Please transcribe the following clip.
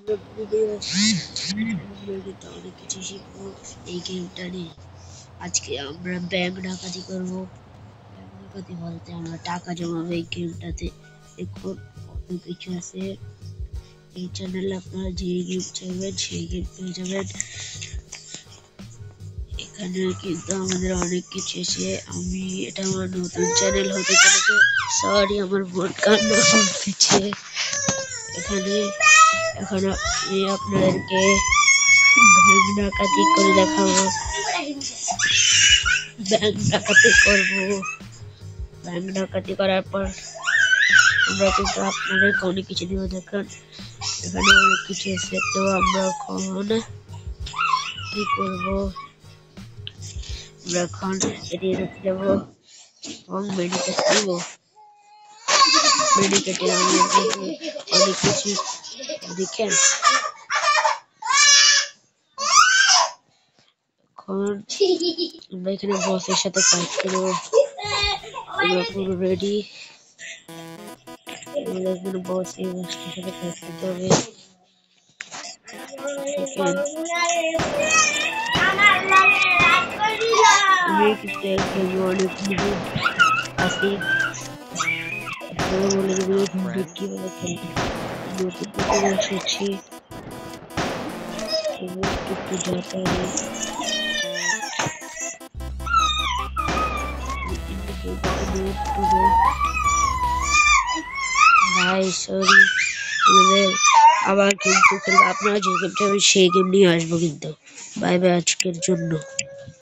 কিন্তু অনেক কিছু শিখবো এই গেমটা নিয়ে। আজকে আমরা ব্যাংক ডাকাতি করবো। ব্যাংক ডাকাতি বলতে আমরা টাকা জমাবো এই গেমটাতে। দেখুন কত কিছু আছে। এই চ্যানেলে আপনারা যে গেম চাইবেন সেই গেম পেয়ে যাবেন। এখানে কিন্তু আমাদের অনেক কিছু আছে। এটা আমার নতুন চ্যানেল হতে চলেছে। সরি, আমার বোন কান্না করতেছে। এখানে এখন আমি আপনাদেরকে ব্যাংক ডাকাতি করে দেখাবো। ব্যাংক ডাকাতি করবো। ব্যাংক ডাকাতি করার পর আমরা কিন্তু আপনাদেরকে অনেক কিছু দিব। দেখুন এখানে অনেক কিছু আছে। তো আমরা এখন কি করবো, আমরা এখন এটি রেখে দেবো এবং মেডিকেট দিব। মেডিকেটে আমাদের অনেক কিছু দেখেন। এখন আমরা এখানে বসের সাথে ফাইট করবো। আমরা পুরো রেডি। আমাদের এখানে বস, এই বসটার সাথে ফাইট করতে হবে। আমি কিন্তু গেমে অনেক কিছু আছি। আপনারা বলে দেবেন কিভাবে খেলতে। নতুন নতুন এসেছি, একটু যাতা ভাই সরি, আমাদের আবার কিন্তু আপনারা যে গেমটা সেই গেম নিয়ে আসবো কিন্তু। বাই বাই আজকের জন্য।